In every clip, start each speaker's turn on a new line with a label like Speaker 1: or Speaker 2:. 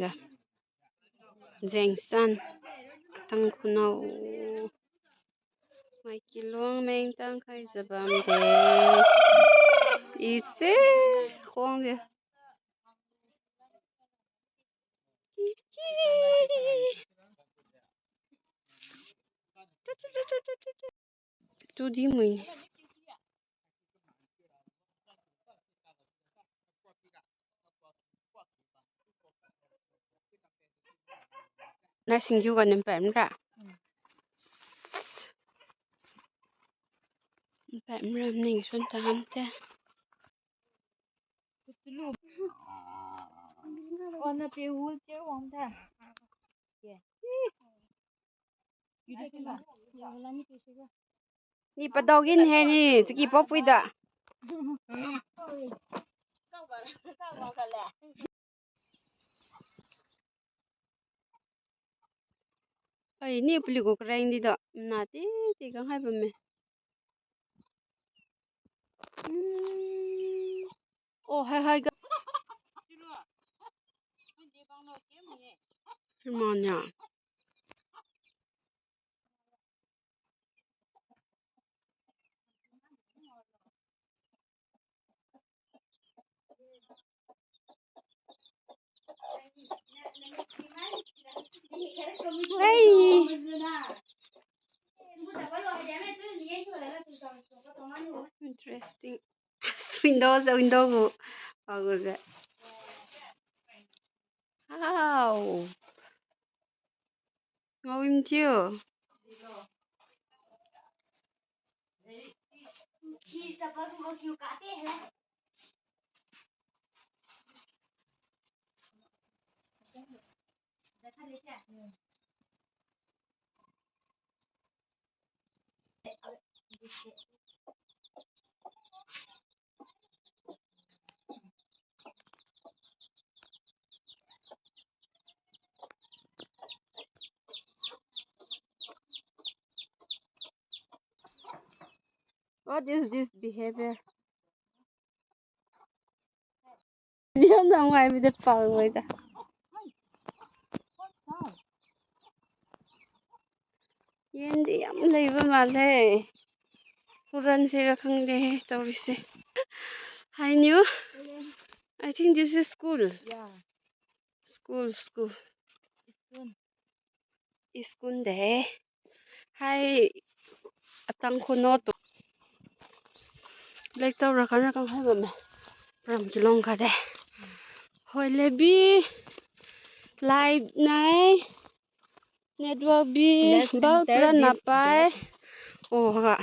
Speaker 1: ga jeng san tang khuno mai kilong meng tang khai zabam de ise khong de tu di mui na singju ga nem pem ra pem ram ning son tam te
Speaker 2: on a pe wheelchair wang ta
Speaker 1: ni pa dogin he ni ki popui da ai ni puli ko krang di da na ti kang hai ba me oh hai hai ga manya interesting window go aguze how ngawim chiu what is this behavior Liêu ra ngoài bây giờ phở người ta yên đi ấm lấy vào mà lê Furan sẽ ra khăng đê tao đi xe I knew I think this is school
Speaker 2: yeah
Speaker 1: school
Speaker 2: it's
Speaker 1: school de hai atang khono to like tao ra khăng hai ba me ram kilong ka de hoi le bi live này network bi bao pra na pai oh ha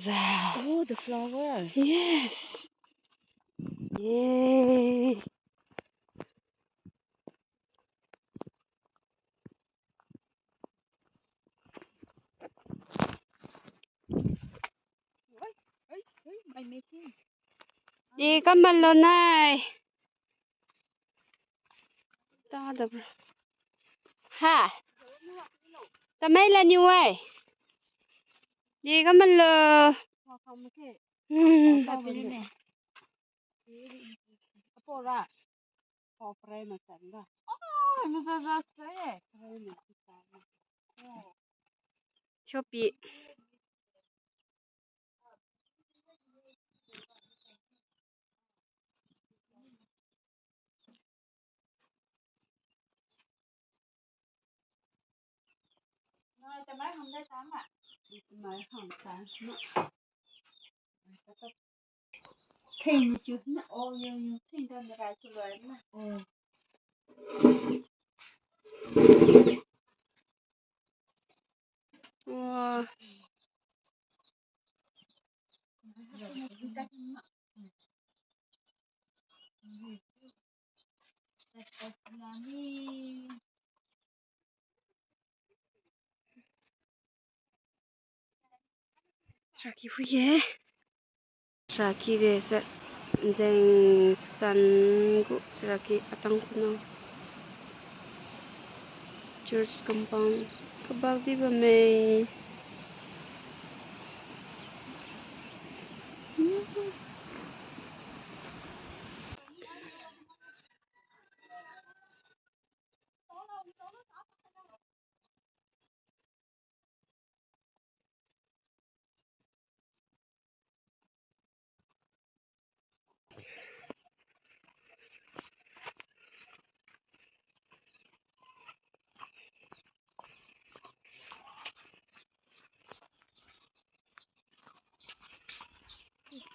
Speaker 1: wow
Speaker 2: oh the flower
Speaker 1: yes yay
Speaker 2: I'm making
Speaker 1: đi cảm ơn lần này ta được ha ta mấy là nhiều ấy đi cảm ơn lần
Speaker 2: không thế
Speaker 1: tao
Speaker 2: bên này apa ra oh frame macam dah oh bisa saya frame oh
Speaker 1: Shopee
Speaker 2: nói cho mấy không thấy tắm à mấy không tắm thêm chút nữa ô nhiều thêm ra là ra cho rồi mà
Speaker 1: wow Saki huye Saki de sa zeng san gu Saki atang kuno church compound kabal di ba may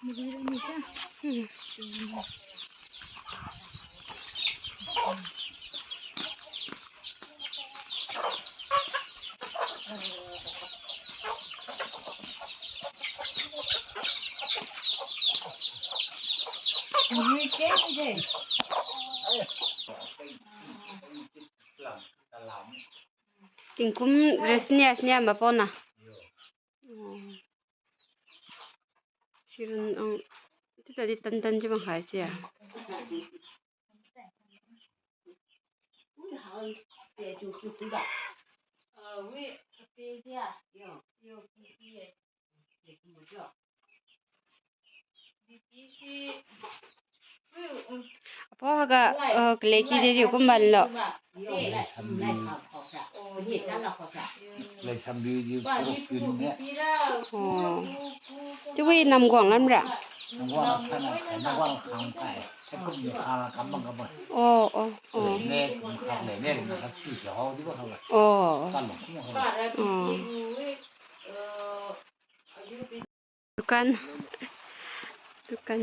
Speaker 1: Tình cũng resnya snya mà pona. Sirun ang itu tadi tan cuma khasi ya. Apa agak keleci dia juga kembali.
Speaker 3: Lấy xăm đi đi phụ tin nhé.
Speaker 1: Chú Huy nằm quảng lắm rồi.
Speaker 3: Nó quăng khang cái cũng được khang cắm bằng cắm bằng. Nè cũng khang này nè nó chỉ cho họ đi vào thôi. Căn lỏng cũng không.
Speaker 1: Dukan. Dukan.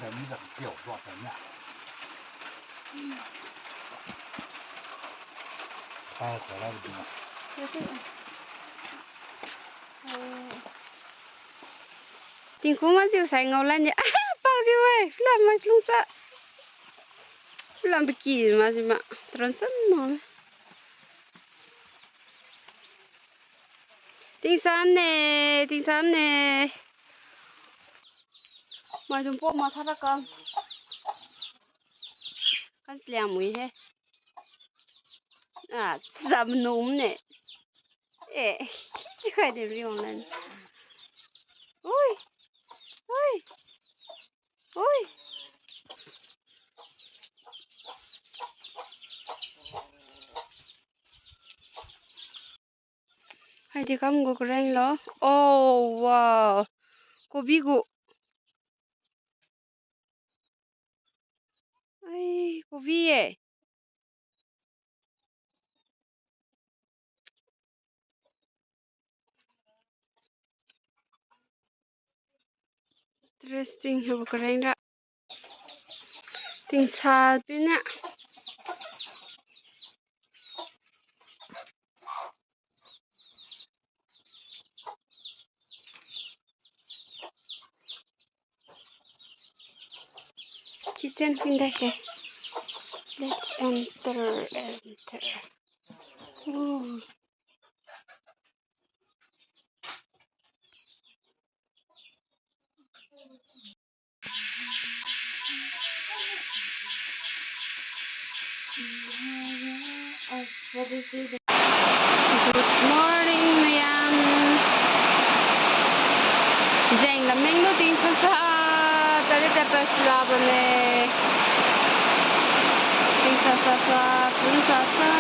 Speaker 3: Đấy là kiểu giọt đấy nhá. Ai phải làm gì mà.
Speaker 1: Tình cũng mà siêu sai ngầu lên nhỉ. Bao nhiêu vậy? Làm mà lung sa. Làm bị kỳ mà gì mà. Transan mà. Tình sam nè. Mà chúng bộ mà thắt ra con. Con làm mũi thế. À, giảm núm nè. Ê, phải để riêng lên. Ôi. Hay thì không có cái lo. Oh, wow. Cô bị gụ. Ai, cô bị ấy. Interesting, không có cái đó. Tình sao bên ạ. Kitchen pin đây kìa. Let's enter. Oh. Good morning, ma'am. Jeng la meng lo ting sa sa. Tadi dapat selaba me. Ting sa sa, ting sa sa.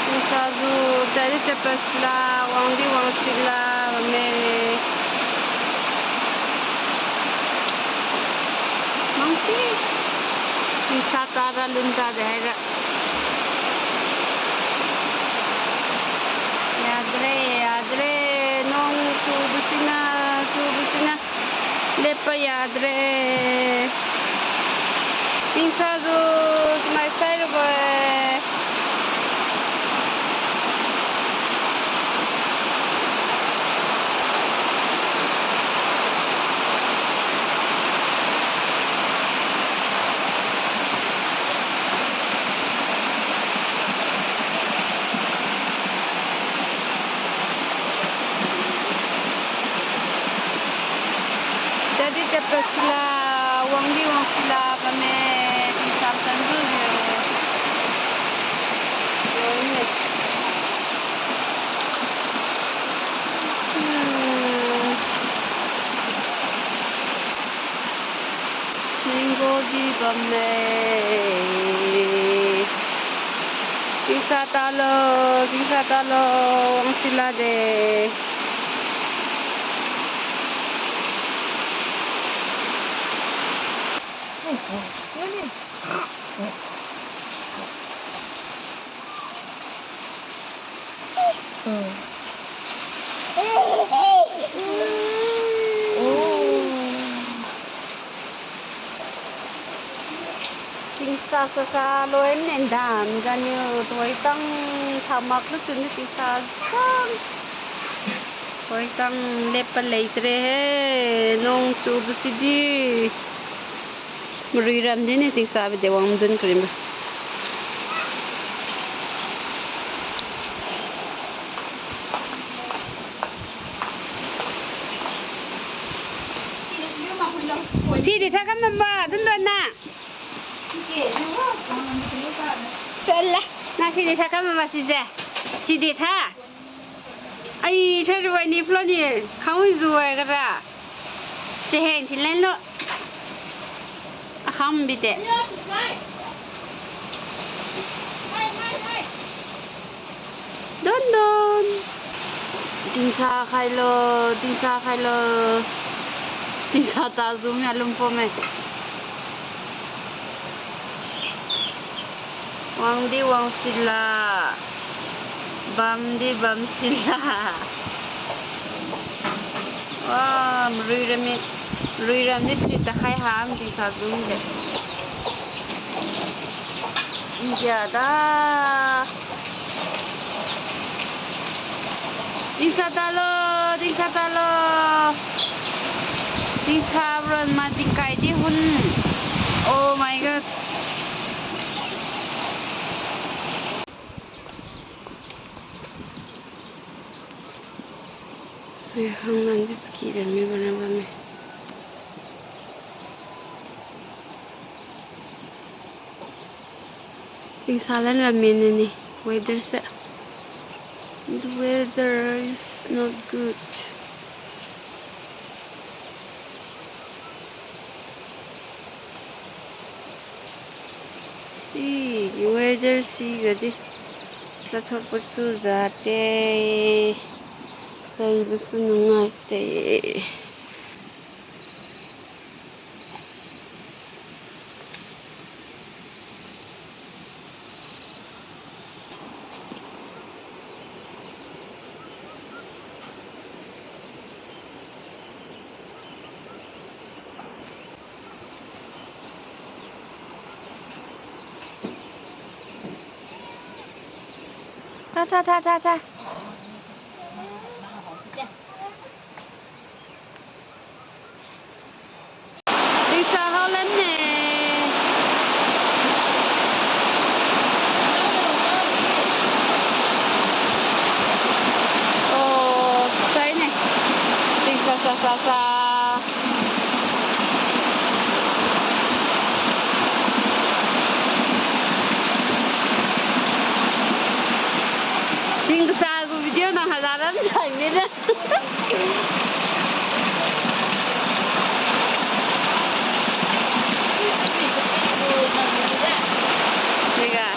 Speaker 1: Ting sa du tadi dapat selaba, wang di wang selaba me. Mangki. Ting sa tara lunta dehera. Yadre nong chubusina lepa yadre insadu my side boy jadi dapat sila wang sila kami sampai dulu minggu di kami bisa talo wang sila deh. Ting sa lối nền đàn ra như tôi tăng thảm mặc lúc xuân ting sa sang tôi tăng lép lấy tre nông chu bisi đi mười ram đi này ting sa bị dewang dun krim si đi thang kan ba dun dun na Sala, nasi di thang kan ba si za si di tha ai thay rồi ni phlo ni không rồi cái ra chỉ hẹn thì lên luôn không bị thế đôn đôn tin sa khai lo tin sa ta zoom ya lum po me wang di wang sila bam di bam sila wah rui ram ni tu ta khai ham tin sa zoom de iya dah Disa talo Disa ron mati kai di hun oh my god hang biski dan me bana me Disa lan ramen ni weather se the weather is not good. See, weather see gadi. Sa thopor su zate. Kai busu nungai te. Ta. Disa hao lên nè. Ồ, thấy này. Disa sa. Ting sa ko video na halaran thang ni na. Teka.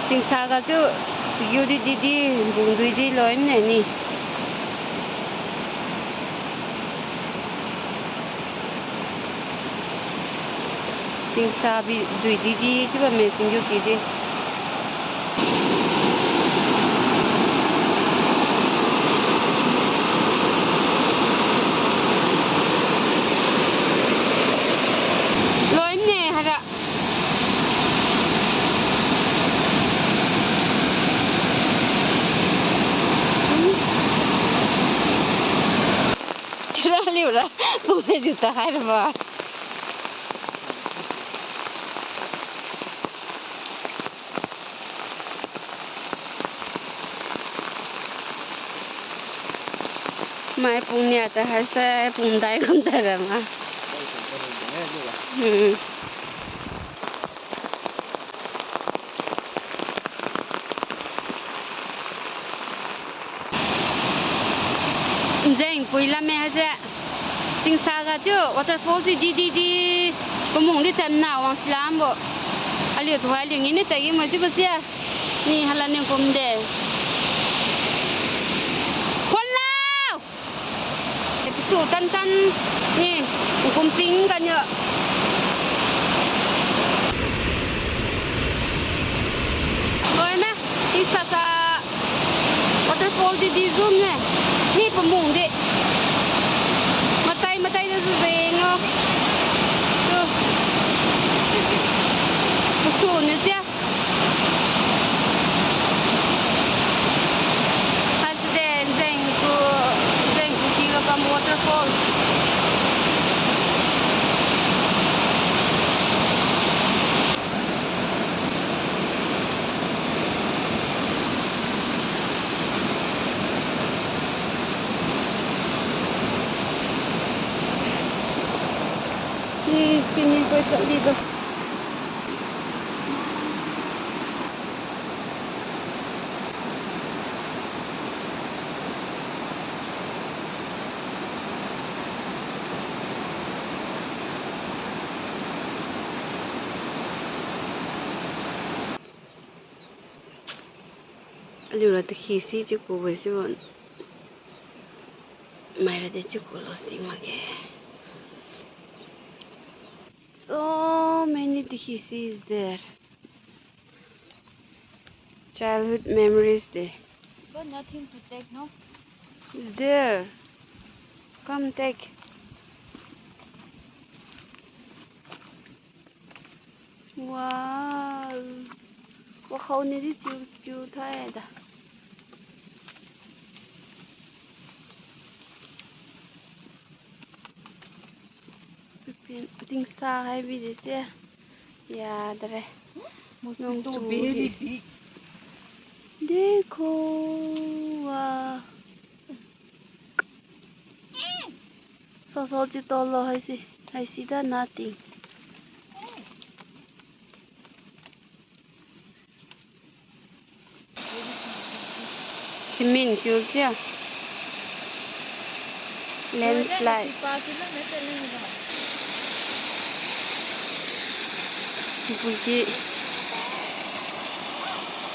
Speaker 1: Ting sa ka chu security di bung dui di loin ne ni ting sa bi dui di chu ba me sing yu ki di loin ne hara Liura, pune juta hai ba. mai pung nia ta hai sa pung dai kom ta ra ma Jeng pui la me ha se ting sa ga chu waterfall si di pemung di tem na wang slam bo ali tu ali ngini ta gi ma ji ba sia ni hala ne kom deคนแล้วสูตันนี่กุมปิ้งกันเยอะเฮ้ยแม่ที่ซาวอเตอร์ฟอลดีซูมเนี่ยนี่ประมุงดิมาไต่จะเร่งอ่ะสูเนี่ยเจ้าwaterfall. She's singing for some little. Liu là khi xí chứ cô với chứ bọn mày là để chứ cô lo xí mà kì so many species there childhood memories there
Speaker 2: But nothing to take, no?
Speaker 1: is there come take wow có khâu này đi chiều thay à ting sa hai bi de se ya dare
Speaker 2: Mosquito very big.
Speaker 1: देखो वाह so chỉ to lo hay si da nothing thì mình kêu chưa landslide Bukit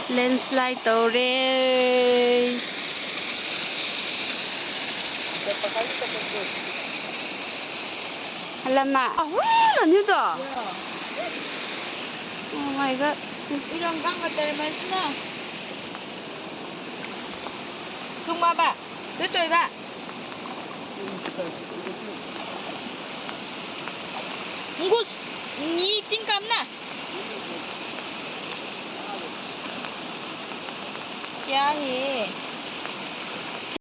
Speaker 1: landslide tàu re alamak là như đó oh my god
Speaker 2: Ilang kang katermen na. Suma ba? Dito ba? Ngus ni tingkam na. Kya he?